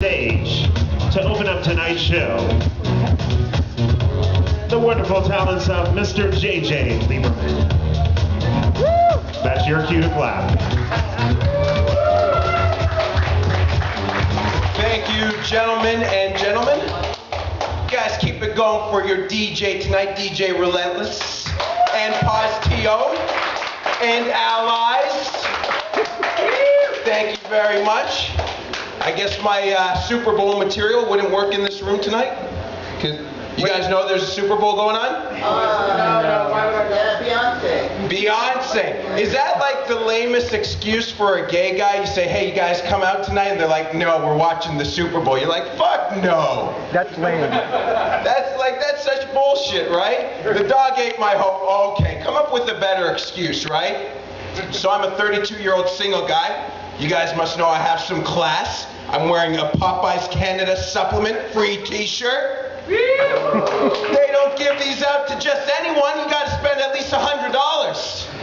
Stage to open up tonight's show, the wonderful talents of Mr. JJ Lieberman. That's your cue to clap. Thank you, gentlemen and gentlemen. You guys keep it going for your DJ tonight, DJ Relentless, and POZ-TO, and allies. Thank you very much. I guess my Super Bowl material wouldn't work in this room tonight. You guys know there's a Super Bowl going on? No. Why would I go? Beyonce. Beyonce. Is that like the lamest excuse for a gay guy? You say, hey, you guys come out tonight? And they're like, no, we're watching the Super Bowl. You're like, fuck no. That's lame. That's such bullshit, right? The dog ate my hope. Okay, come up with a better excuse, right? So I'm a 32-year-old single guy. You guys must know I have some class. I'm wearing a Popeyes Canada supplement free t-shirt. They don't give these out to just anyone. You gotta spend at least $100.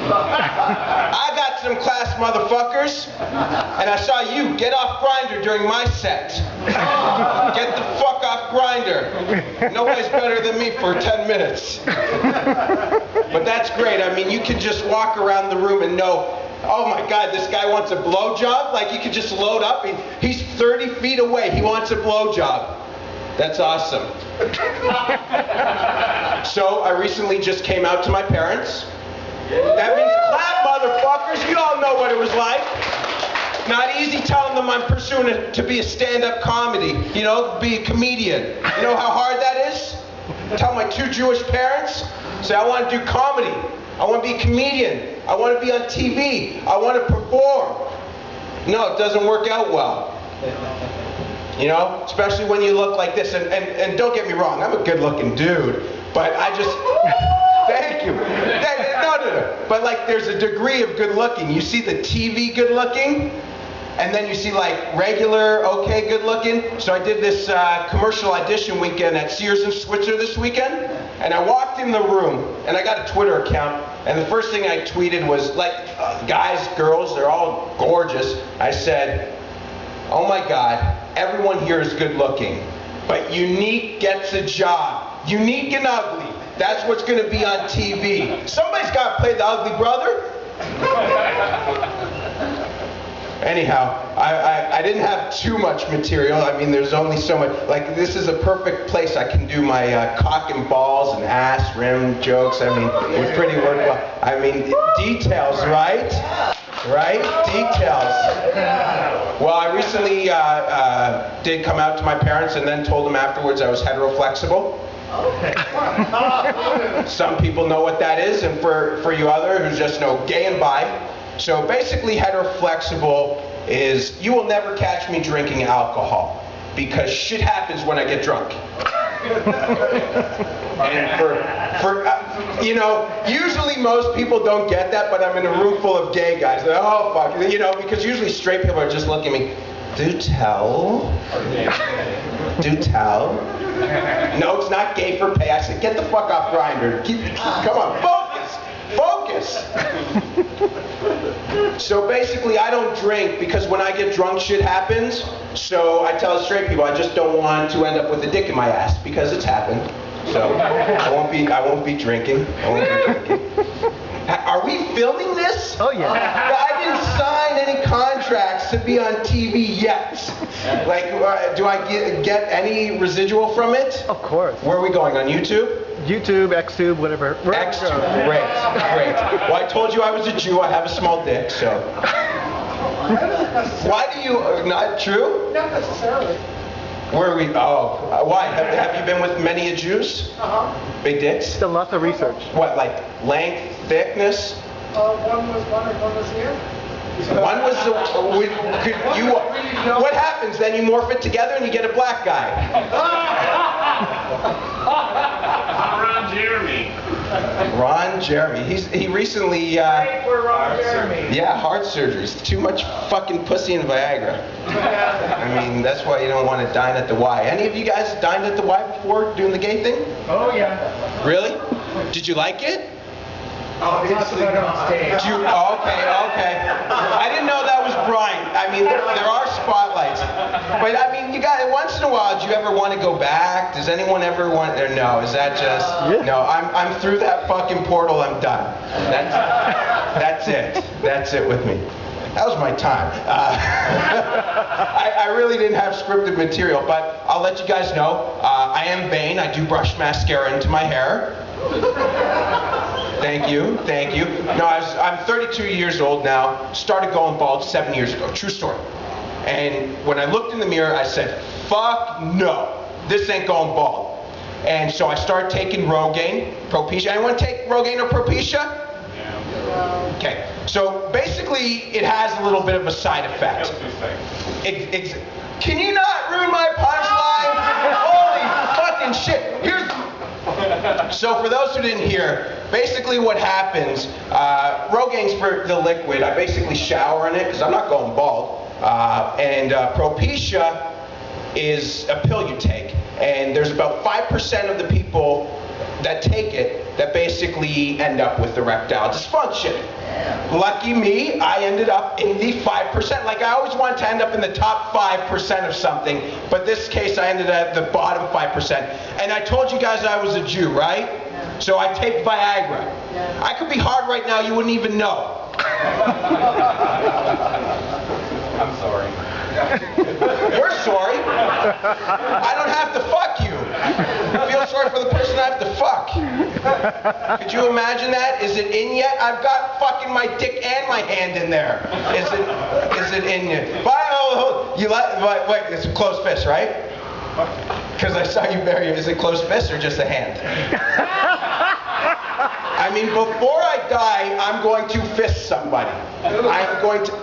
I got some class, motherfuckers. And I saw you get off Grindr during my set. Get the fuck off Grindr. Nobody's better than me for 10 minutes. But that's great. I mean, you can just walk around the room and know, oh my God, this guy wants a blowjob? Like, you could just load up. He's 30 feet away. He wants a blowjob. That's awesome. So, I recently just came out to my parents. That means clap, motherfuckers. You all know what it was like. Not easy telling them I'm pursuing to be a stand-up comedy. You know, be a comedian. You know how hard that is? Tell my two Jewish parents, say, I want to do comedy. I want to be a comedian. I want to be on TV. I want to perform. No, it doesn't work out well. You know, especially when you look like this. And don't get me wrong, I'm a good-looking dude, but I just, thank you. No. But like, there's a degree of good-looking. You see the TV good-looking, and then you see like regular, okay, good-looking. So I did this commercial audition weekend at Sears and Switzer this weekend, and I walked in the room, and I got a Twitter account, and the first thing I tweeted was like, guys, girls, they're all gorgeous. I said, oh my God, everyone here is good looking, but unique gets a job. Unique and ugly, that's what's gonna be on TV. Somebody's gotta play the ugly brother. Anyhow, I didn't have too much material. I mean, there's only so much. Like, this is a perfect place I can do my cock and balls and ass rim jokes. I mean, it's pretty worthwhile. I mean, details, right? Right? Details. Well, I recently did come out to my parents and then told them afterwards I was hetero-flexible. Some people know what that is, and for you others who just know gay and bi. So basically, hetero-flexible is you will never catch me drinking alcohol because shit happens when I get drunk. And you know, usually most people don't get that, but I'm in a room full of gay guys. They're, oh, fuck, you know, because usually straight people are just looking at me, do tell. Do tell. No, it's not gay for pay. I said, get the fuck off Grindr. Come on, focus. So basically, I don't drink because when I get drunk, shit happens. So I tell straight people, I just don't want to end up with a dick in my ass because it's happened. So I won't be drinking. Are we filming this? Oh yeah. I didn't sign any contracts to be on TV yet. Like, do I get any residual from it? Of course. Where are we going, on YouTube? YouTube, Xtube, whatever. Xtube, great. Well, I told you I was a Jew. I have a small dick, so. Why do you, not true? Not necessarily. Where are we? Oh, why? Have you been with many a Jews? Big dicks? Done lots of research. What, like length, thickness? One was here. One was what happens then? You morph it together and you get a black guy. Ron Jeremy. He recently Ron Jeremy. Yeah, heart surgeries. Too much fucking pussy and Viagra. I mean, that's why you don't want to dine at the Y. Any of you guys dined at the Y before doing the gay thing? Oh yeah. Really? Did you like it? Obviously not. Okay. I didn't know that was Brian. I mean, there are spotlights. But I mean, you got once in a while, do you ever want to go back? Does anyone ever want, or no, is that just, no, I'm through that fucking portal, I'm done. That's it. That's it with me. That was my time. I really didn't have scripted material, but I'll let you guys know. I am vain. I do brush mascara into my hair. Thank you, thank you. No, I'm 32 years old now. Started going bald 7 years ago. True story. And when I looked in the mirror, I said, fuck no. This ain't going bald. And so I started taking Rogaine, Propecia. Anyone take Rogaine or Propecia? Okay, so basically it has a little bit of a side effect. Can you not ruin my punchline? Holy fucking shit. So for those who didn't hear, basically what happens, Rogaine's for the liquid. I basically shower in it because I'm not going bald. And Propecia is a pill you take. And there's about 5% of the people that take it that basically end up with erectile dysfunction. Lucky me, I ended up in the 5%. Like I always want to end up in the top 5% of something, but this case I ended at the bottom 5%. And I told you guys I was a Jew, right? So I take Viagra. I could be hard right now, you wouldn't even know. I'm sorry. You're sorry. I don't have to fuck you. I feel sorry for the person I have to fuck. Could you imagine that? Is it in yet? I've got fucking my dick and my hand in there. Is it in yet? You like? Wait, it's a closed fist, right? Because I saw you bury it. Is it closed fist or just a hand? I mean, before I die, I'm going to fist somebody. I'm going to.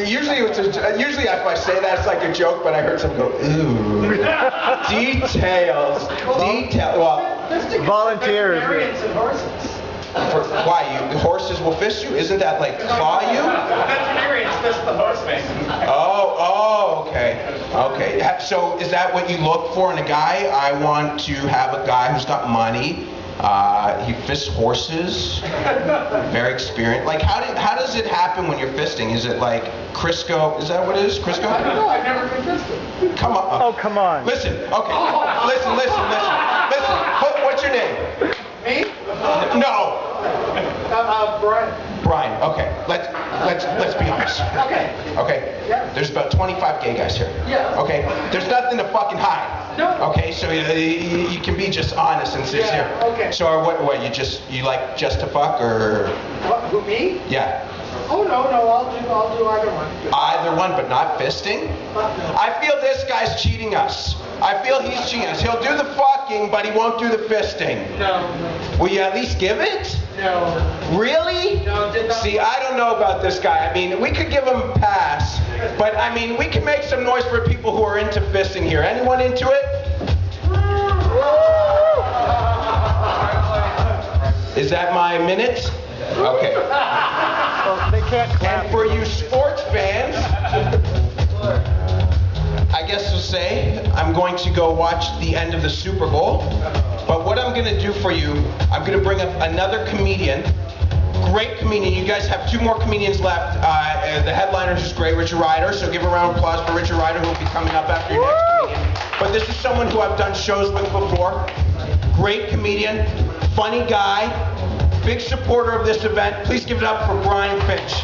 Usually if I say that, it's like a joke, but I heard someone go, ooh. Details. Well, volunteers. Why? Horses will fist you? Isn't that like claw you? Veterinarians fist the horseman. Oh, okay. Okay. So is that what you look for in a guy? I want to have a guy who's got money. He fists horses, very experienced. Like, how does it happen when you're fisting? Is it like Crisco? Is that what it is? Crisco? I don't know. I've never been fisted. Come on. Oh, come on. Listen. Okay. Listen. What's your name? Me? No. Brian. Brian. Okay. Let's be honest. Okay. Okay. Yeah. There's about 25 gay guys here. Yeah. Okay. There's nothing to fucking hide. No. Okay. So you can be just honest and sincere. Yeah, okay. So what you like just to fuck or? What? Who, me? Yeah. Oh no, I'll do either one. Either one, but not fisting? I feel this guy's cheating us. I feel he's cheating us. He'll do the fucking, but he won't do the fisting. No. Will you at least give it? No. Really? No, did not. See, I don't know about this guy. I mean, we could give him a pass, but I mean, we can make some noise for people who are into fisting here. Anyone into it? Is that my minute? Okay. Well, they can't clap. And for you sports fans, I guess we'll say I'm going to go watch the end of the Super Bowl. But what I'm going to do for you, I'm going to bring up another comedian. Great comedian. You guys have two more comedians left. The headliner is great, Richard Ryder. So give a round of applause for Richard Ryder, who will be coming up after your next comedian. But this is someone who I've done shows with before. Great comedian, funny guy, big supporter of this event. Please give it up for Brian Fitch.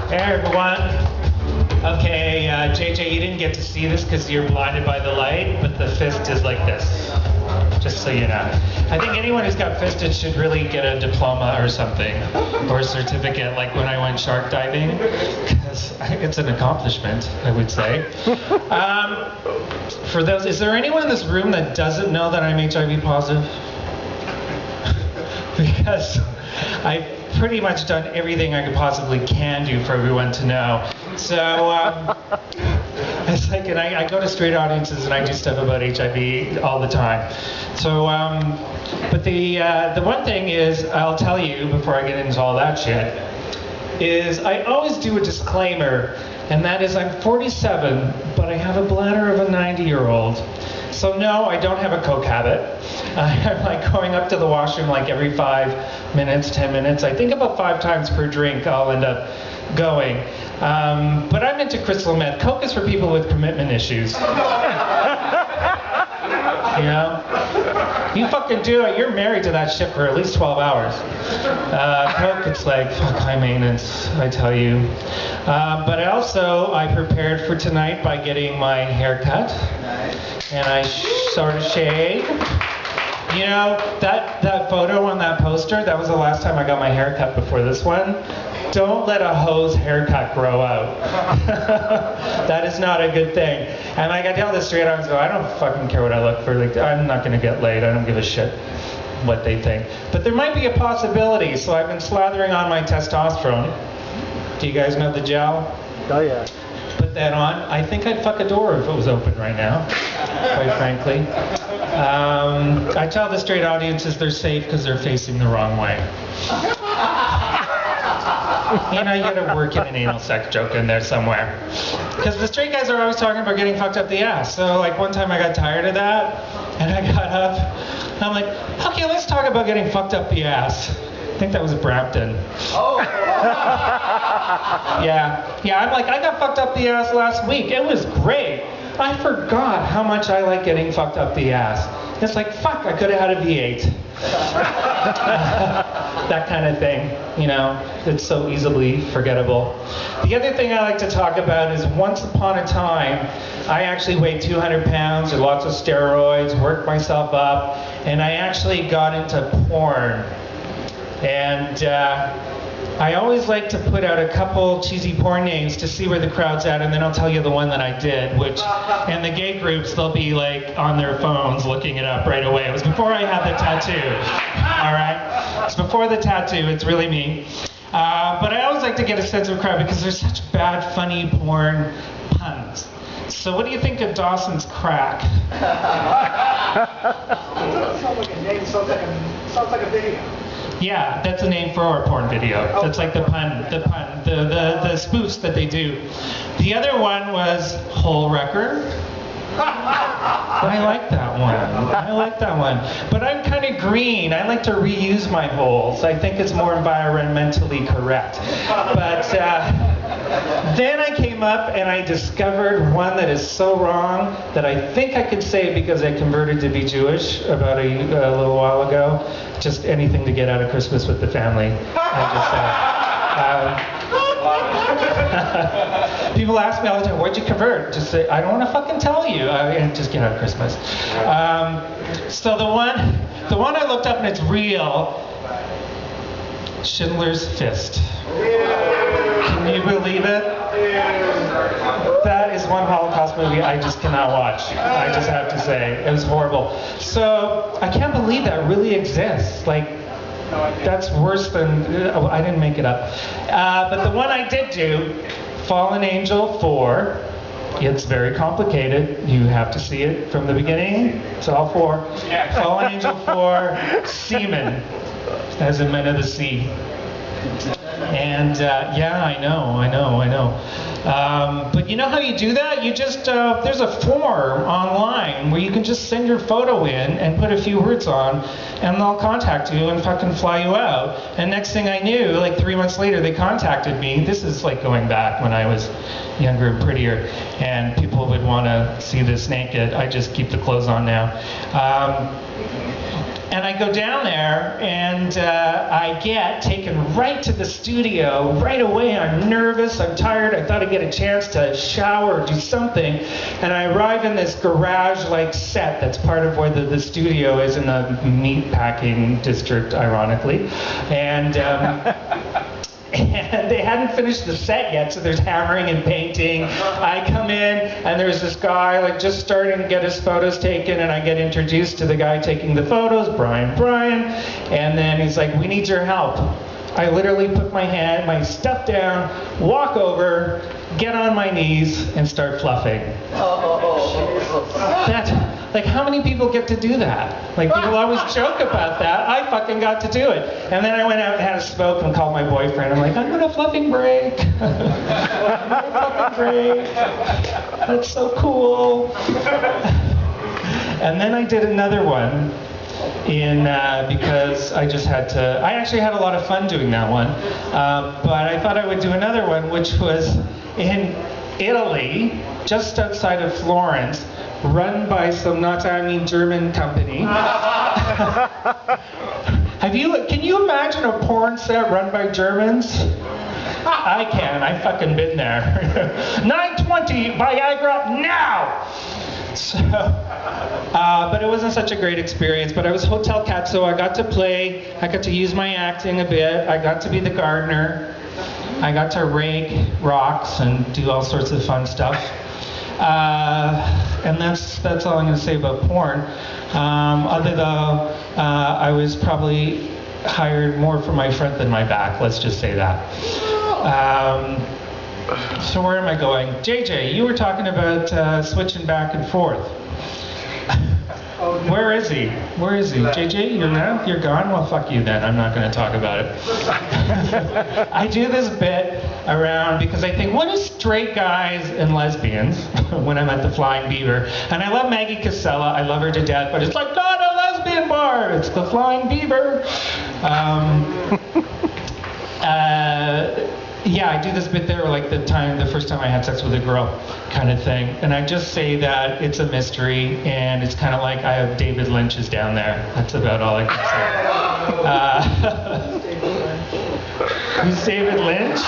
Hey everyone. Okay, JJ, you didn't get to see this because you're blinded by the light, but the fist is like this, just so you know. I think anyone who's got fisted should really get a diploma or something, or a certificate, like when I went shark diving, because it's an accomplishment, I would say. For those, is there anyone in this room that doesn't know that I'm HIV positive? Because I've pretty much done everything I could possibly can do for everyone to know. So it's like, and I go to straight audiences and I do stuff about HIV all the time. So, but the one thing is, I'll tell you before I get into all that shit, is I always do a disclaimer, and that is I'm 47, but I have a bladder of a 90-year-old. So no, I don't have a coke habit. I'm like going up to the washroom like every 5 minutes, 10 minutes. I think about 5 times per drink I'll end up going. But I'm into crystal meth. Coke is for people with commitment issues. You know? You fucking do it. You're married to that shit for at least 12 hours. Coke, it's like, fuck, high maintenance, I tell you. But also, I prepared for tonight by getting my hair cut. And I sort of shaved. You know, that photo on that poster, that was the last time I got my hair cut before this one. Don't let a hoe's haircut grow out. That is not a good thing. And like I tell this straight on, so I don't fucking care what I look for. Like, I'm not gonna get laid. I don't give a shit what they think. But there might be a possibility, so I've been slathering on my testosterone. Do you guys know the gel? Oh yeah. Put that on. I think I'd fuck a door if it was open right now, quite frankly. I tell the straight audiences they're safe because they're facing the wrong way. You know, you gotta work in an anal sex joke in there somewhere. Because the straight guys are always talking about getting fucked up the ass. So like one time I got tired of that, and I got up, and I'm like, okay, let's talk about getting fucked up the ass. I think that was Brampton. Oh. Yeah, I'm like, I got fucked up the ass last week. It was great. I forgot how much I like getting fucked up the ass. It's like, fuck, I could have had a V8. That kind of thing, you know, it's so easily forgettable. The other thing I like to talk about is once upon a time, I actually weighed 200 pounds, did lots of steroids, worked myself up, and I actually got into porn. And I always like to put out a couple cheesy porn names to see where the crowd's at, and then I'll tell you the one that I did, which, in the gay groups, they'll be like on their phones looking it up right away. It was before I had the tattoo, all right? It's before the tattoo, it's really me. But I always like to get a sense of crowd because there's such bad, funny porn puns. So what do you think of Dawson's Crack? Sounds like a name, sounds like a video. Yeah, that's a name for a porn video. That's like the spoofs that they do. The other one was Hole Wrecker. I like that one. But I'm kind of green. I like to reuse my holes. I think it's more environmentally correct. But then I came up and I discovered one that is so wrong that I think I could say it because I converted to be Jewish about a little while ago. Just anything to get out of Christmas with the family. People ask me all the time, why'd you convert? Just say, I don't want to fucking tell you. And just get out of Christmas. So the one I looked up and it's real, Schindler's Fist. Can you believe it? That is one Holocaust movie I just cannot watch. I just have to say, it was horrible. So I can't believe that really exists. Like, that's worse than, I didn't make it up. But the one I did do, Fallen Angel 4, it's very complicated. You have to see it from the beginning. It's all 4. Fallen Angel 4, Seaman, as in Men of the Sea. And yeah, I know. But you know how you do that? You just, there's a form online where you can just send your photo in and put a few words on, and they'll contact you and fucking fly you out. And next thing I knew, like 3 months later, they contacted me. This is like going back when I was younger and prettier, and people would want to see this naked. I just keep the clothes on now. And I go down there, and I get taken right to the studio right away. I'm nervous, I'm tired, I thought I'd get a chance to shower or do something. And I arrive in this garage-like set that's part of where the studio is in the meat packing district, ironically. And they hadn't finished the set yet, so there's hammering and painting. I come in, and there's this guy like just starting to get his photos taken, and I get introduced to the guy taking the photos, Brian, and then he's like, we need your help. I literally put my stuff down, walk over, get on my knees, and start fluffing. Like, how many people get to do that? Like, people always joke about that. I fucking got to do it. And then I went out and had a smoke and called my boyfriend. I'm like, I'm gonna fluffing break. I'm gonna fucking break. That's so cool. And then I did another one because I just had to. I actually had a lot of fun doing that one, but I thought I would do another one, which was in Italy, just outside of Florence, run by some German company. Can you imagine a porn set run by Germans? I can. I fucking been there. 920 Viagra now. So, but it wasn't such a great experience. But I was hotel cat, so I got to play. I got to use my acting a bit. I got to be the gardener. I got to rake rocks and do all sorts of fun stuff. And that's all I'm going to say about porn. Other though, I was probably hired more for my front than my back. Let's just say that. So where am I going? JJ, you were talking about switching back and forth. Where is he? Where is he? JJ, you're gone? Well, fuck you then. I'm not going to talk about it. I do this bit around because I think, what are straight guys and lesbians when I'm at the Flying Beaver? And I love Maggie Casella. I love her to death, but it's like, not a lesbian bar. It's the Flying Beaver. Yeah, I do this bit there, like the first time I had sex with a girl kind of thing. And I just say that it's a mystery, and it's kind of like I have David Lynch's down there. That's about all I can say. Who's David Lynch?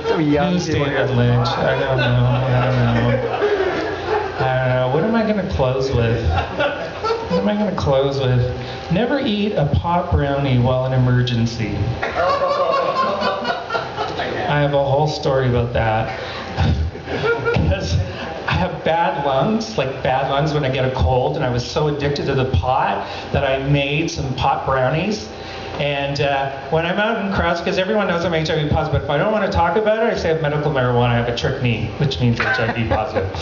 Who's David Lynch? I don't know. What am I going to close with? Never eat a pot brownie while in emergency. I have a whole story about that. Because I have bad lungs when I get a cold, and I was so addicted to the pot that I made some pot brownies. And when I'm out in crowds, because everyone knows I'm HIV positive, but if I don't want to talk about it, I say I have medical marijuana, I have a trick knee, which means HIV positive.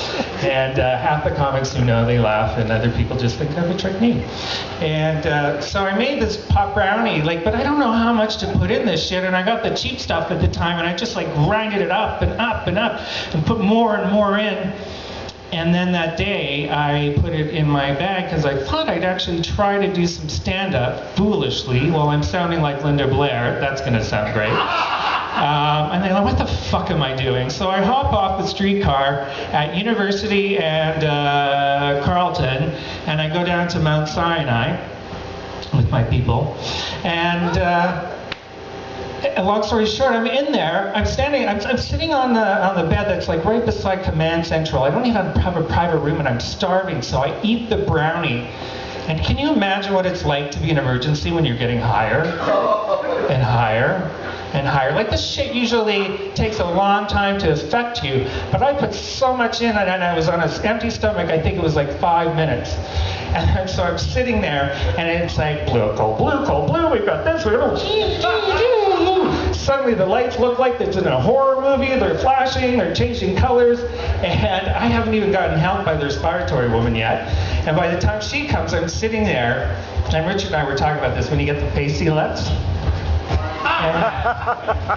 And half the comics who know, they laugh, and other people just think I have a trick knee. And so I made this pot brownie, but I don't know how much to put in this shit, and I got the cheap stuff at the time, and I just grinded it up and up and up, and put more and more in. And then that day, I put it in my bag because I thought I'd actually try to do some stand-up foolishly while I'm sounding like Linda Blair. That's going to sound great. And then, what the fuck am I doing? So I hop off the streetcar at University and Carleton, and I go down to Mount Sinai with my people. And long story short, I'm in there. I'm sitting on the bed that's right beside Command Central. I don't even have a private room, and I'm starving, so I eat the brownie. And can you imagine what it's like to be in emergency when you're getting higher and higher and higher? This shit usually takes a long time to affect you, but I put so much in, and I was on an empty stomach. I think it was 5 minutes. And so I'm sitting there, and it's blue, cold, blue, we've got this, Suddenly the lights look like it's in a horror movie, they're flashing, they're changing colors, and I haven't even gotten help by the respiratory woman yet. And by the time she comes, I'm sitting there, and Richard and I were talking about this, when you get the pasty lips.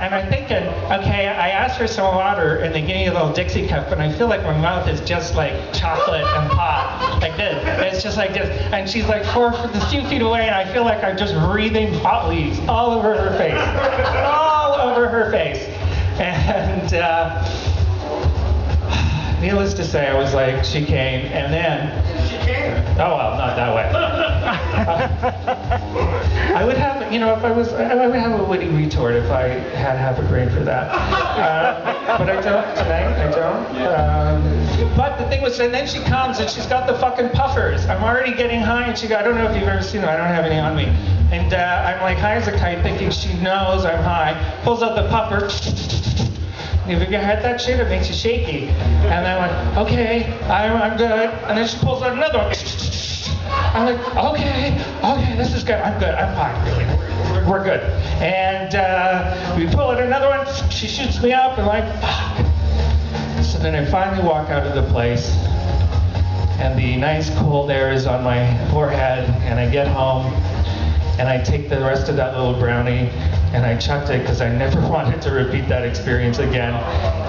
And I'm thinking, okay, I asked for some water, and they gave me a little Dixie cup, and I feel like my mouth is just like chocolate and pot, like this. It's just like this. And she's a few feet away, and I feel like I'm just breathing pot leaves all over her face. All over her face. And needless to say, I was she came, and then... She came? Oh, well, not that way. I would have, I would have a witty retort if I had half a brain for that. But I don't tonight, I don't. But the thing was, and then she comes, and she's got the fucking puffers. I'm already getting high, and I don't know if you've ever seen them, I don't have any on me. And I'm high as a kite, thinking she knows I'm high, pulls out the puffer, have you ever had that shit? It makes you shaky. And I'm okay, I'm good. And then she pulls out another one. I'm okay, this is good. I'm good, I'm fine, really. We're good. And we pull out another one. She shoots me up, and fuck. So And then I finally walk out of the place, and the nice cold air is on my forehead, and I get home, and I take the rest of that little brownie, and I chucked it because I never wanted to repeat that experience again.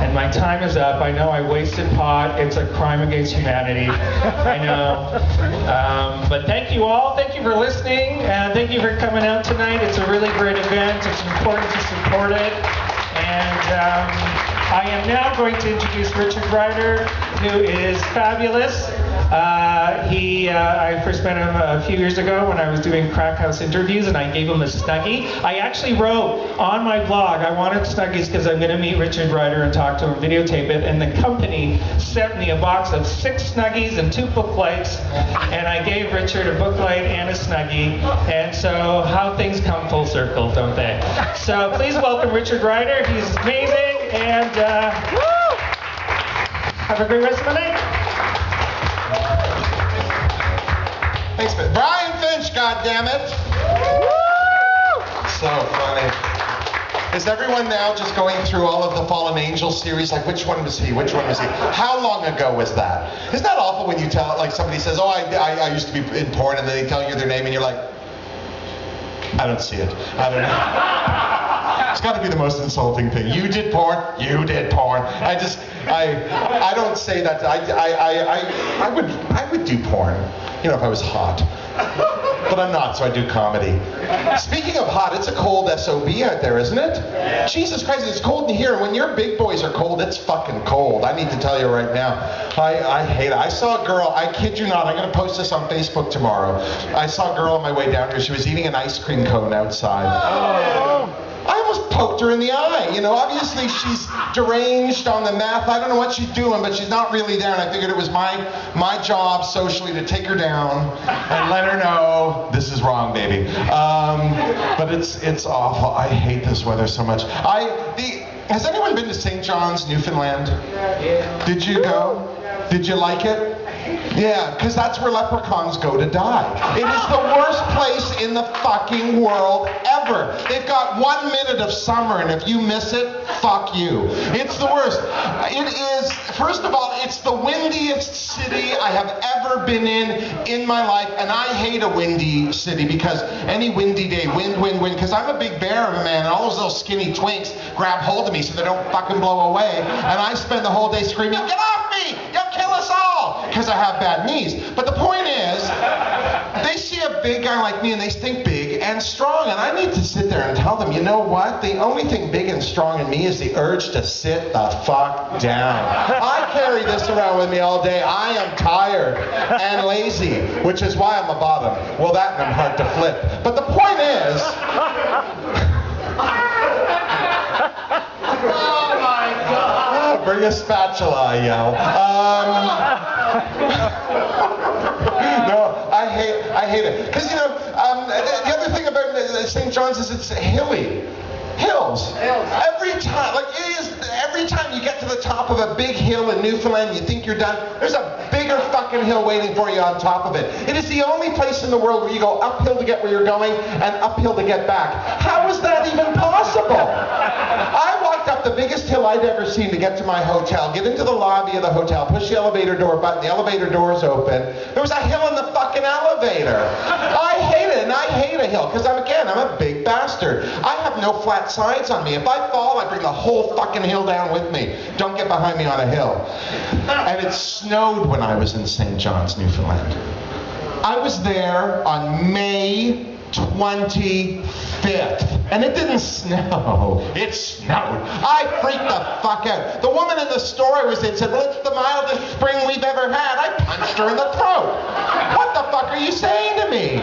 And my time is up. I know I wasted pot. It's a crime against humanity. I know. But thank you all. Thank you for listening. And thank you for coming out tonight. It's a really great event. It's important to support it. And I am now going to introduce Richard Ryder, who is fabulous. I first met him a few years ago when I was doing Crack House interviews, and I gave him a Snuggie. I actually wrote on my blog, I wanted Snuggies because I'm going to meet Richard Ryder and talk to him, videotape it, and the company sent me a box of 6 Snuggies and 2 booklights, and I gave Richard a booklight and a Snuggie, and so how things come full circle, don't they? So please welcome Richard Ryder. He's amazing, and have a great rest of the night. Thanks, man. Brian Fitch, goddammit! So funny. Is everyone now just going through all of the Fallen Angel series? Like, which one was he? Which one was he? How long ago was that? Isn't that awful when you tell, like, somebody says, oh, I used to be in porn, and then they tell you their name, and you're like, I don't see it. I don't know. It's got to be the most insulting thing. You did porn. You did porn. I don't say that. I would do porn. You know, if I was hot. But I'm not, so I do comedy. Speaking of hot, it's a cold SOB out there, isn't it? Yeah. Jesus Christ, it's cold in here. And when your big boys are cold, it's fucking cold. I need to tell you right now. I hate it. I saw a girl, I kid you not, I'm going to post this on Facebook tomorrow. I saw a girl on my way down here. She was eating an ice cream cone outside. Oh. I almost poked her in the eye. You know, obviously she's deranged on the meth. I don't know what she's doing, but she's not really there. And I figured it was my job socially to take her down and let her know this is wrong, baby. But it's awful. I hate this weather so much. Has anyone been to St. John's, Newfoundland? Yeah. Did you go? Did you like it? Yeah, because that's where leprechauns go to die. It is the worst place in the fucking world ever. They've got 1 minute of summer, and if you miss it, fuck you. It's the worst. It is, first of all, it's the windiest city I have ever been in my life, and I hate a windy city because any windy day, wind, because I'm a big bear of a man, and all those little skinny twinks grab hold of me so they don't fucking blow away, and I spend the whole day screaming, get off me! You'll kill us all! Because I have bad knees. But the point is, they see a big guy like me and they think big and strong, and I need to sit there and tell them, you know what? The only thing big and strong in me is the urge to sit the fuck down. I carry this around with me all day. I am tired and lazy, which is why I'm a bottom. Well, that and I'm hard to flip. But the point is... Oh my God! Bring a spatula, I yell. No, I hate it. Because, you know, the other thing about St. John's is it's hilly. Hills. Every time you get to the top of a big hill in Newfoundland, you think you're done, there's a bigger fucking hill waiting for you on top of it. It is the only place in the world where you go uphill to get where you're going and uphill to get back. How is that even possible? I walked up the biggest hill I'd ever seen to get to my hotel, get into the lobby of the hotel, push the elevator door button, the elevator door's open. There was a hill in the fucking elevator. I hate it, and I hate a hill, because I'm a big bastard. I have no flat sides on me. If I fall, I bring the whole fucking hill down with me. Don't get behind me on a hill. And it snowed when I was in St. John's, Newfoundland. I was there on May 25th, and it didn't snow. It snowed. I freaked the fuck out. The woman in the store I was in said, well, it's the mildest spring we've ever had. I punched her in the throat. What the fuck are you saying to me?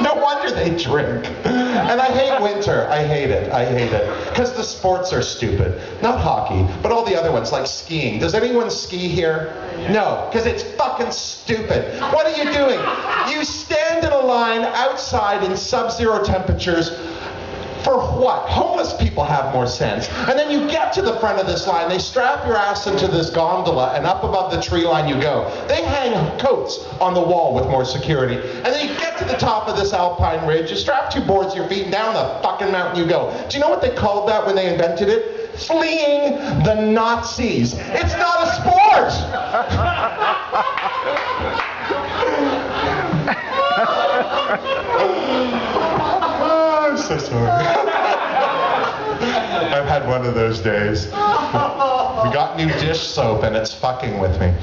No wonder they drink. And I hate winter. I hate it. I hate it. Because the sports are stupid. Not hockey, but all the other ones, like skiing. Does anyone ski here? No, because it's fucking stupid. What are you doing? You stand in a line outside in sub-zero temperatures For what? Homeless people have more sense. And then you get to the front of this line, they strap your ass into this gondola, and up above the tree line you go. They hang coats on the wall with more security. And then you get to the top of this alpine ridge, you strap 2 boards to your feet, and down the fucking mountain you go. Do you know what they called that when they invented it? Fleeing the Nazis. It's not a sport! I'm so sorry. I've had one of those days. We got new dish soap and it's fucking with me.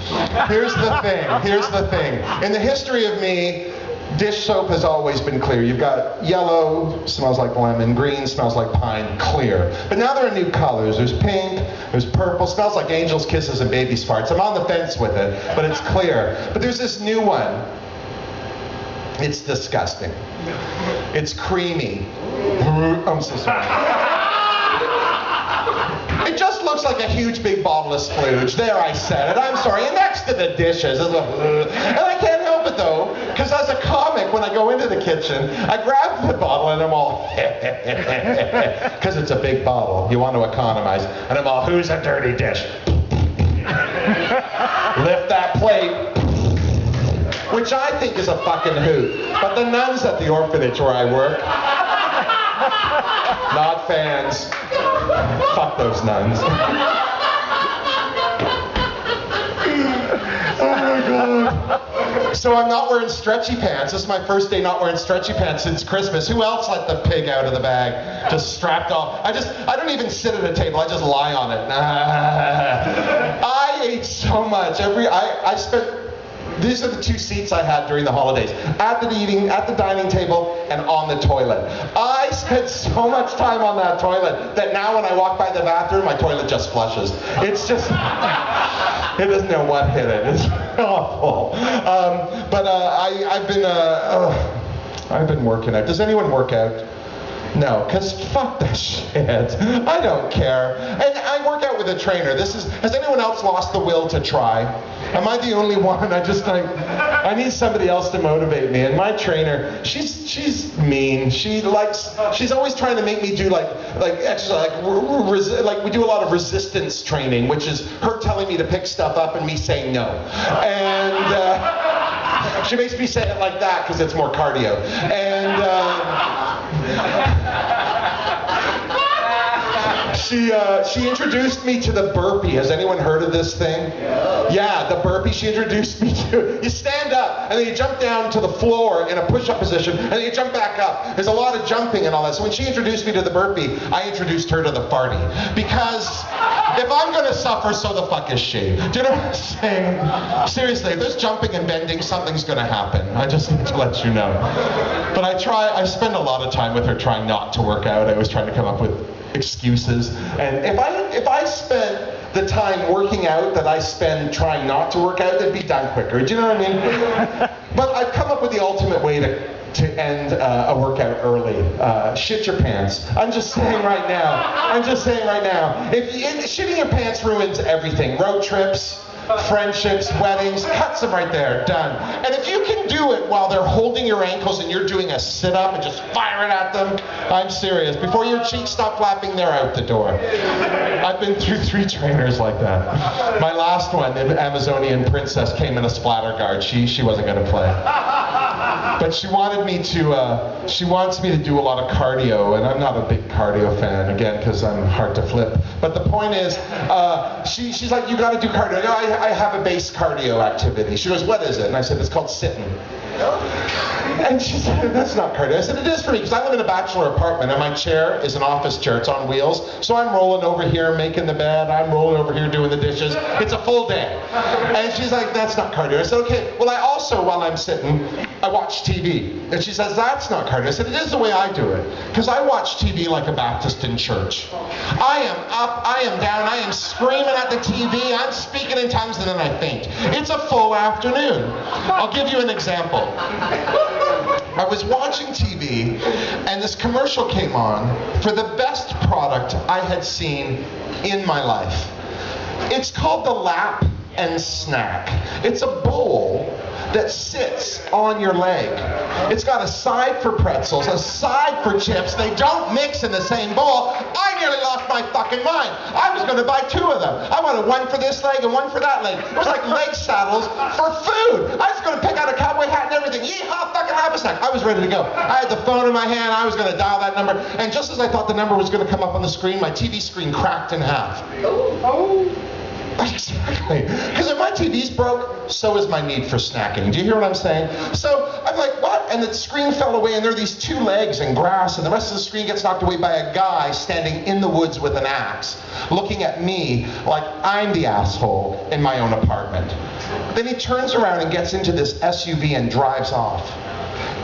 Here's the thing. In the history of me, dish soap has always been clear. You've got yellow, smells like lemon, green, smells like pine, clear. But now there are new colors. There's pink, there's purple, smells like angel's kisses and baby farts. I'm on the fence with it, but it's clear. But there's this new one. It's disgusting. It's creamy. I'm so sorry. It just looks like a huge big bottle of splooge. There, I said it. I'm sorry. And next to the dishes. And I can't help it though, because as a comic, when I go into the kitchen, I grab the bottle and I'm all, because it's a big bottle. You want to economize. And I'm all, who's a dirty dish? Lift that plate. Which I think is a fucking hoot. But the nuns at the orphanage where I work, not fans. Fuck those nuns. Oh my God. So I'm not wearing stretchy pants. This is my first day not wearing stretchy pants since Christmas. Who else let the pig out of the bag? Just strapped off. I don't even sit at a table. I just lie on it. I ate so much. I spent. These are the 2 seats I had during the holidays. At the dining table, and on the toilet. I spent so much time on that toilet that now when I walk by the bathroom, my toilet just flushes. It's just, it doesn't know what hit it. It's awful. I've been working out. Does anyone work out? No, because fuck that shit. I don't care. And I work out with a trainer. Has anyone else lost the will to try? Am I the only one? I need somebody else to motivate me. And my trainer, she's mean. She's always trying to make me do like exercise, like we do a lot of resistance training, which is her telling me to pick stuff up and me saying no. And she makes me say it like that because it's more cardio. And she introduced me to the burpee. Has anyone heard of this thing? Yeah, the burpee she introduced me to. You stand up, and then you jump down to the floor in a push-up position, and then you jump back up. There's a lot of jumping and all that. So when she introduced me to the burpee, I introduced her to the farty. Because if I'm going to suffer, so the fuck is she. Do you know what I'm saying? Seriously, if there's jumping and bending, something's going to happen. I just need to let you know. But I spend a lot of time with her trying not to work out. I was trying to come up with excuses. And if I spent the time working out that I spend trying not to work out, it'd be done quicker. Do you know what I mean? But I've come up with the ultimate way to end a workout early. Shit your pants. I'm just saying right now. Shitting your pants ruins everything. Road trips, friendships, weddings, cuts them right there, done. And if you can do it while they're holding your ankles and you're doing a sit-up and just firing at them, I'm serious. Before your cheeks stop flapping, they're out the door. I've been through 3 trainers like that. My last one, the Amazonian princess, came in a splatter guard. She wasn't going to play. But she wants me to do a lot of cardio, and I'm not a big cardio fan, again, because I'm hard to flip. But the point is, she's like, you got to do cardio. I have a base cardio activity. She goes, what is it? And I said, it's called sitting. And she said, that's not cardio. I said, it is for me, because I live in a bachelor apartment, and my chair is an office chair. It's on wheels. So I'm rolling over here making the bed. I'm rolling over here doing the dishes. It's a full day. And she's like, that's not cardio. I said, okay. Well, I also, while I'm sitting, I watch TV. And she says, that's not cardio. I said, it is the way I do it. Because I watch TV like a Baptist in church. I am up, I am down, I am screaming at the TV, I'm speaking in tongues, and then I faint. It's a full afternoon. I'll give you an example. I was watching TV, and this commercial came on for the best product I had seen in my life. It's called the Lap and Snack. It's a bowl that sits on your leg. It's got a side for pretzels, a side for chips. They don't mix in the same bowl. I nearly lost my fucking mind. I was going to buy 2 of them. I wanted one for this leg and one for that leg. It was like leg saddles for food. I was going to pick out a cowboy hat and everything. Yeehaw, fucking Haversack. I was ready to go. I had the phone in my hand. I was going to dial that number. And just as I thought the number was going to come up on the screen, my TV screen cracked in half. Oh. Exactly. Because if my TV's broke, so is my need for snacking. Do you hear what I'm saying? So I'm like, what? And the screen fell away, and there are these 2 legs and grass, and the rest of the screen gets knocked away by a guy standing in the woods with an axe, looking at me like I'm the asshole in my own apartment. Then he turns around and gets into this SUV and drives off.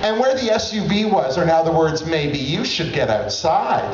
And where the SUV was are now the words, maybe you should get outside.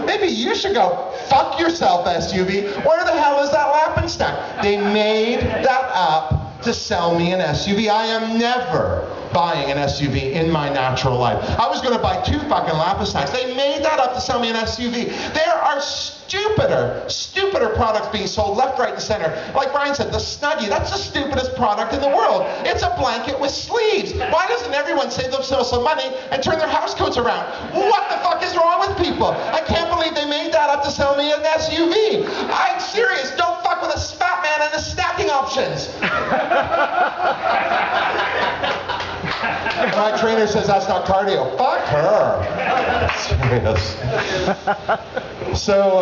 Maybe you should go fuck yourself, SUV. Where the hell is that laughing stack? They made that up to sell me an SUV. I am never buying an SUV in my natural life. I was going to buy 2 fucking laughing stacks. They made that up to sell me an SUV. There are stupider products being sold left, right, and center. Like Brian said, the Snuggie, that's the stupidest product in the world. It's a blanket with sleeves. Why doesn't everyone save themselves some money and turn their house coats around? What the fuck is wrong with people? I can't believe they made that up to sell me an SUV. I'm serious. Don't fuck with a fat man and his stacking options. My trainer says that's not cardio. Fuck her. Serious. So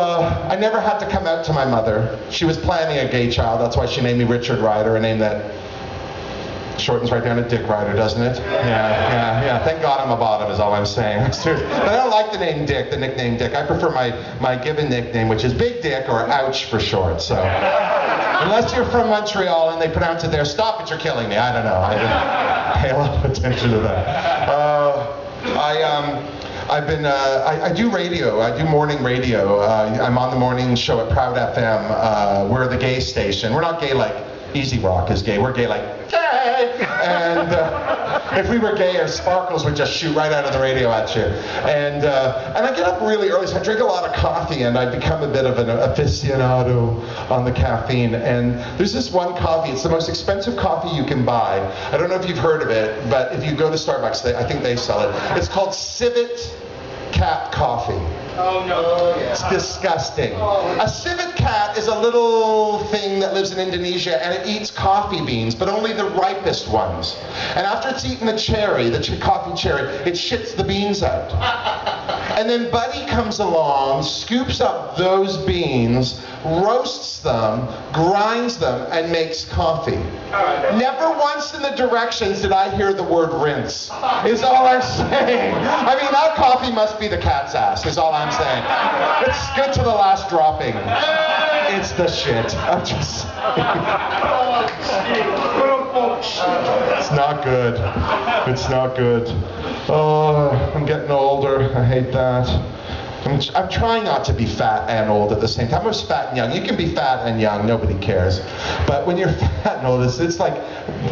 I never had to come out to my mother. She was planning a gay child. That's why she named me Richard Ryder, a name that shortens right down to Dick Ryder, doesn't it? Yeah. Thank God I'm a bottom is all I'm saying. Seriously. But I don't like the name Dick, the nickname Dick. I prefer my given nickname, which is Big Dick, or Ouch for short. So unless you're from Montreal and they pronounce it there, stop it, you're killing me. I don't know. I didn't pay a lot of attention to that. I do radio. I do morning radio. I'm on the morning show at Proud FM. We're the gay station. We're not gay like Easy Rock is gay. We're gay like gay. And if we were gay, our sparkles would just shoot right out of the radio at you. And I get up really early, so I drink a lot of coffee, and I become a bit of an aficionado on the caffeine. And there's this one coffee. It's the most expensive coffee you can buy. I don't know if you've heard of it, but if you go to Starbucks, I think they sell it. It's called Civet Cat Coffee. Oh no. It's disgusting. A civet cat is a little thing that lives in Indonesia, and it eats coffee beans, but only the ripest ones. And after it's eaten the cherry, the coffee cherry, it shits the beans out. And then Buddy comes along, scoops up those beans, roasts them, grinds them, and makes coffee. Never once in the directions did I hear the word rinse, is all I'm saying. I mean, that coffee must be the cat's ass, is all I'm saying. It's good to the last dropping. It's the shit. I'm just It's not good. It's not good. Oh, I'm getting older. I hate that. I'm trying not to be fat and old at the same time. I was fat and young. You can be fat and young, nobody cares. But when you're fat and old, it's like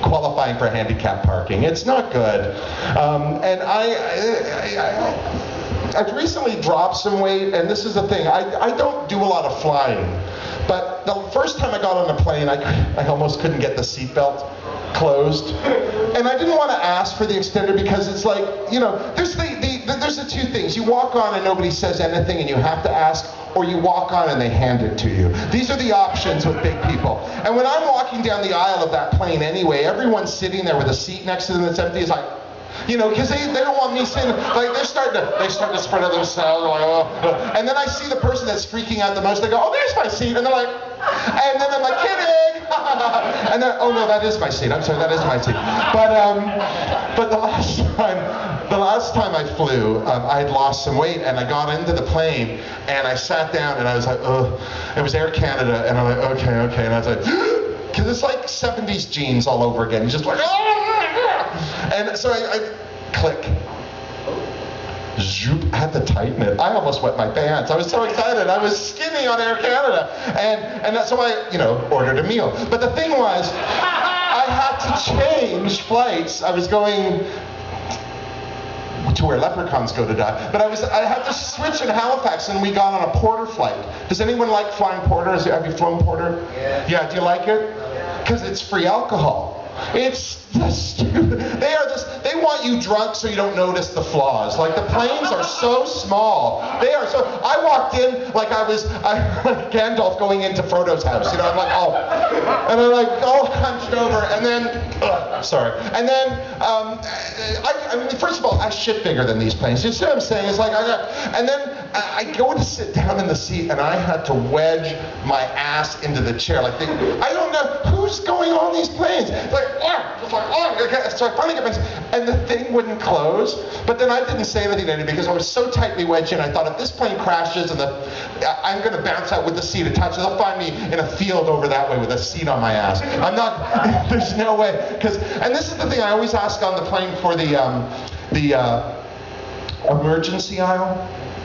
qualifying for handicap parking. It's not good. And I've recently dropped some weight, and this is the thing. I don't do a lot of flying. But the first time I got on a plane, I almost couldn't get the seatbelt closed. And I didn't want to ask for the extender because it's like, you know, there's the 2 things. You walk on and nobody says anything and you have to ask, or you walk on and they hand it to you. These are the options with big people. And when I'm walking down the aisle of that plane anyway, everyone's sitting there with a seat next to them that's empty. It's like, you know, because they don't want me sitting, like they start to spread out themselves, like, oh. And then I see the person that's freaking out the most. They go, oh, there's my seat. And they're like, and then I'm like, kidding. And then, oh no, that is my seat. I'm sorry, that is my seat. But the last time I flew, I had lost some weight, and I got into the plane, and I sat down, and I was like, oh, it was Air Canada, and I'm like, okay, and I was like, because it's like 70s jeans all over again. You're just like, and so I click. Zoop, I had to tighten it. I almost wet my pants. I was so excited. I was skinny on Air Canada. And that's why I, ordered a meal. But the thing was, I had to change flights. I was going to where leprechauns go to die. But I had to switch in Halifax, and we got on a Porter flight. Does anyone like flying Porter? Have you flown Porter? Yeah. Yeah, do you like it? Because it's free alcohol. It's the stupid. They want you drunk so you don't notice the flaws. Like the planes are so small. They are so. I walked in like I was Gandalf going into Frodo's house. You know, I'm like, oh, and I'm like all hunched over, and then, sorry, and then, I mean, first of all, I shit bigger than these planes. You see what I'm saying? It's like and then I go to sit down in the seat, and I had to wedge my ass into the chair. Like I don't know who's going on these planes. So I finally got my, and the thing wouldn't close. But then I didn't say anything to anybody because I was so tightly wedged in. I thought if this plane crashes and I'm going to bounce out with the seat attached, they'll find me in a field over that way with a seat on my ass. I'm not. There's no way. And this is the thing I always ask on the plane for the emergency aisle.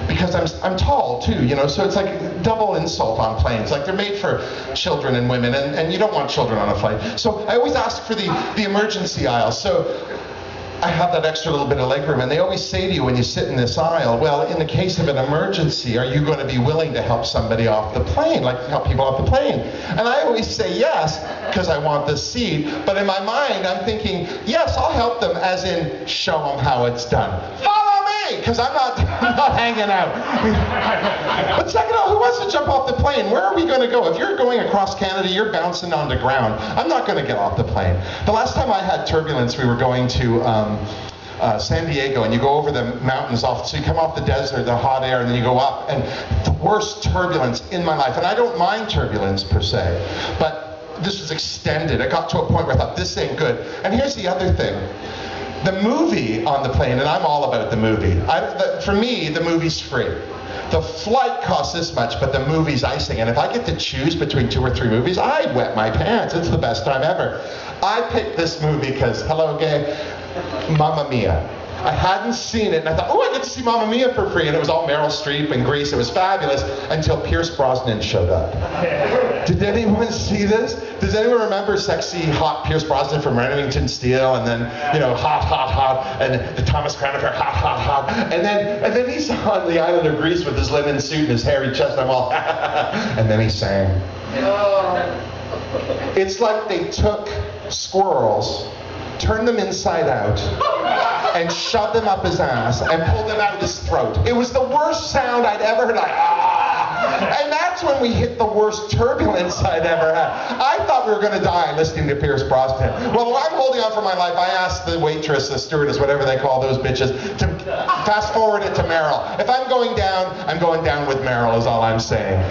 Because I'm tall too, you know, so it's like double insult on planes. Like they're made for children and women, and you don't want children on a flight. So I always ask for the emergency aisle. So I have that extra little bit of legroom, and they always say to you when you sit in this aisle, well, in the case of an emergency, are you going to be willing to help somebody off the plane, like help people off the plane? And I always say yes, because I want the seat. But in my mind, I'm thinking, yes, I'll help them, as in show them how it's done. Because I'm not hanging out. But second of all, who wants to jump off the plane? Where are we going to go? If you're going across Canada, you're bouncing on the ground. I'm not going to get off the plane. The last time I had turbulence, we were going to San Diego, and you go over the mountains off, so you come off the desert, the hot air, and then you go up, and the worst turbulence in my life. And I don't mind turbulence per se, but this was extended. I got to a point where I thought, this ain't good. And here's the other thing. The movie on the plane, and I'm all about the movie. For me, the movie's free. The flight costs this much, but the movie's icing. And if I get to choose between 2 or 3 movies, I wet my pants. It's the best time ever. I picked this movie because, hello, gay, Mamma Mia. I hadn't seen it, and I thought, oh, I get to see Mamma Mia for free, and it was all Meryl Streep and Grease. It was fabulous until Pierce Brosnan showed up. Did anyone see this? Does anyone remember sexy, hot Pierce Brosnan from Remington Steele, and then, you know, hot, hot, hot, and the Thomas Crown Affair, hot, hot, hot, and then he's on the island of Greece with his linen suit and his hairy chest, and I'm all, and then he sang. It's like they took squirrels, turned them inside out, and shoved them up his ass and pulled them out his throat. It was the worst sound I'd ever heard. Like, ah! And that's when we hit the worst turbulence I'd ever had. I thought we were going to die listening to Pierce Brosnan. Well, while I'm holding on for my life, I asked the waitress, the stewardess, whatever they call those bitches, to fast forward it to Meryl. If I'm going down with Meryl is all I'm saying.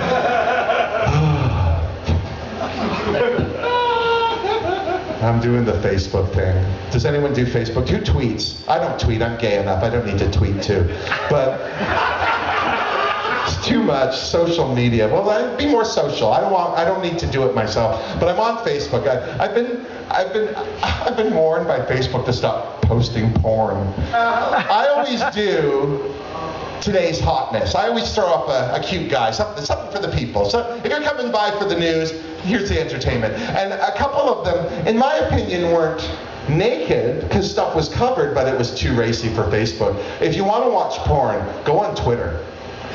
I'm doing the Facebook thing. Does anyone do Facebook? Who tweets? I don't tweet. I'm gay enough. I don't need to tweet too. But it's too much social media. Well, be more social. I don't need to do it myself. But I'm on Facebook. I've been warned by Facebook to stop posting porn. I always do today's hotness. I always throw up a cute guy, something for the people. So if you're coming by for the news, here's the entertainment. And a couple of them, in my opinion, weren't naked, because stuff was covered, but it was too racy for Facebook. If you want to watch porn, go on Twitter.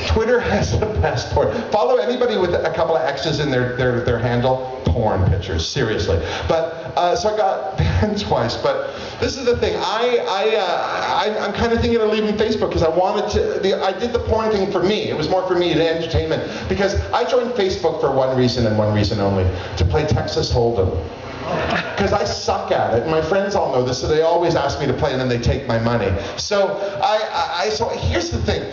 Twitter has the best porn. Follow anybody with a couple of X's in their handle, porn pictures, seriously. But so I got banned twice. But this is the thing. I'm kind of thinking of leaving Facebook because I wanted to. I did the porn thing for me. It was more for me, the entertainment. Because I joined Facebook for one reason and one reason only: to play Texas Hold'em. Because I suck at it, and my friends all know this, so they always ask me to play, and then they take my money. So so here's the thing.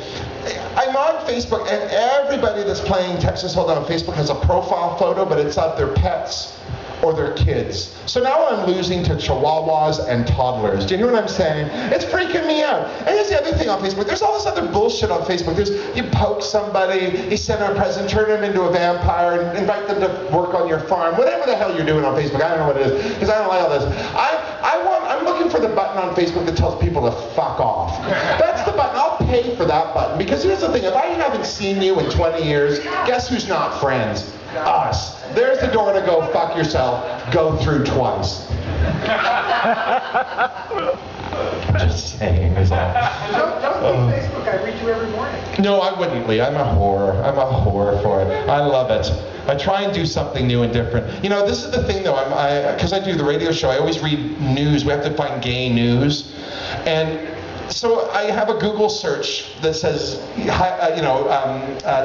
I'm on Facebook, and everybody that's playing Texas Hold'em on Facebook has a profile photo, but it's of their pets or their kids. So now I'm losing to chihuahuas and toddlers. Do you hear what I'm saying? It's freaking me out. And here's the other thing on Facebook. There's all this other bullshit on Facebook. You poke somebody, you send them a present, turn them into a vampire, and invite them to work on your farm. Whatever the hell you're doing on Facebook. I don't know what it is, because I don't like all this. I'm looking for the button on Facebook that tells people to fuck off. That's the button. I'll pay for that button. Because here's the thing. If I haven't seen you in 20 years, guess who's not friends? Us. There's the door to go fuck yourself. Go through twice. Just saying is all. Don't leave Facebook. I read you every morning. No, I wouldn't, Lee. I'm a whore. I'm a whore for it. I love it. I try and do something new and different. You know, this is the thing, though. Because I do the radio show, I always read news. We have to find gay news. And so I have a Google search that says,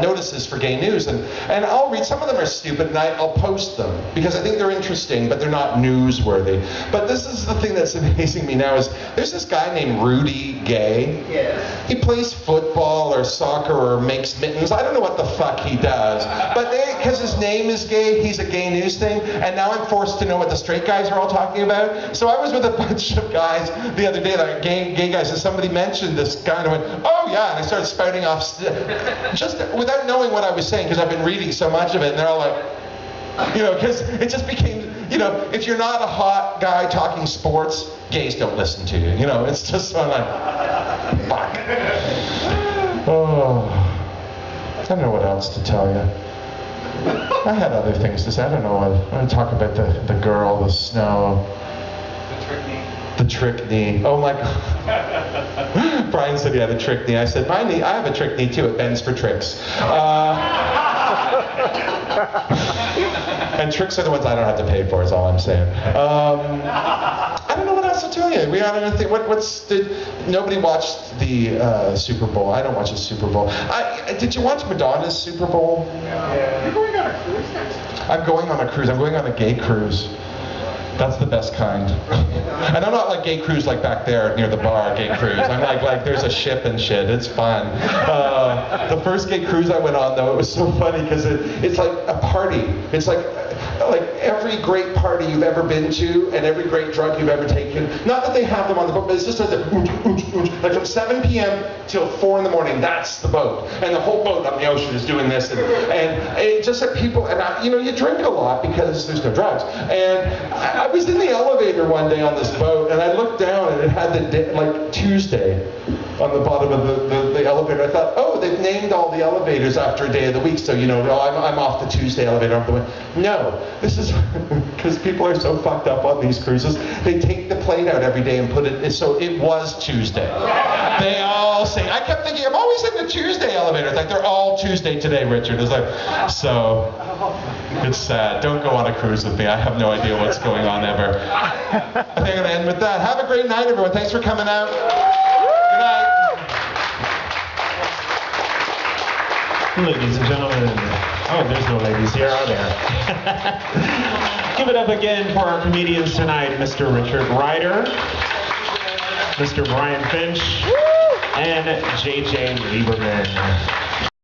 notices for gay news, and I'll read. Some of them are stupid, and I'll post them because I think they're interesting, but they're not newsworthy. But this is the thing that's amazing me now is there's this guy named Rudy Gay. Yes. He plays football or soccer or makes mittens. I don't know what the fuck he does, but because his name is gay, he's a gay news thing, and now I'm forced to know what the straight guys are all talking about. So I was with a bunch of guys the other day, like gay guys, and somebody mentioned this guy, and I went, oh yeah, and I started spouting off, just without knowing what I was saying, because I've been reading so much of it, and they're all like, because it just became, if you're not a hot guy talking sports, gays don't listen to you, it's just so like, fuck. Oh, I don't know what else to tell you. I had other things to say. I don't know. I want to talk about the girl, the snow. The trick knee. Oh my God. Brian said he had a trick knee. I said, my knee, I have a trick knee too. It bends for tricks. And tricks are the ones I don't have to pay for, is all I'm saying. I don't know what else to tell you. We have anything. Nobody watched the Super Bowl. I don't watch the Super Bowl. Did you watch Madonna's Super Bowl? Yeah. You're going on a cruise next time. I'm going on a cruise. I'm going on a gay cruise. That's the best kind. And I'm not like gay cruise like back there near the bar, gay cruise. I'm like there's a ship and shit. It's fun. The first gay cruise I went on, though, it was so funny because it's like a party. It's like every great party you've ever been to and every great drug you've ever taken. Not that they have them on the boat, but it's just like from 7 p.m. till 4 in the morning. That's the boat, and the whole boat on the ocean is doing this, and it just like people, and you drink a lot because there's no drugs. And I was in the elevator one day on this boat, and I looked down, and it had the Tuesday on the bottom of the elevator. I thought, oh, they've named all the elevators after a day of the week, so I'm off the Tuesday elevator. No, this is because people are so fucked up on these cruises. They take the plate out every day and put it, so it was Tuesday. They all say, I kept thinking, I'm always in the Tuesday elevator. It's like, they're all Tuesday today, Richard. It's like, so, it's sad. Don't go on a cruise with me. I have no idea what's going on ever. I think I'm going to end with that. Have a great night, everyone. Thanks for coming out. Good night. Ladies and gentlemen, oh, there's no ladies here, are there? Give it up again for our comedians tonight, Mr. Richard Ryder, Mr. Brian Fitch, and JJ Lieberman.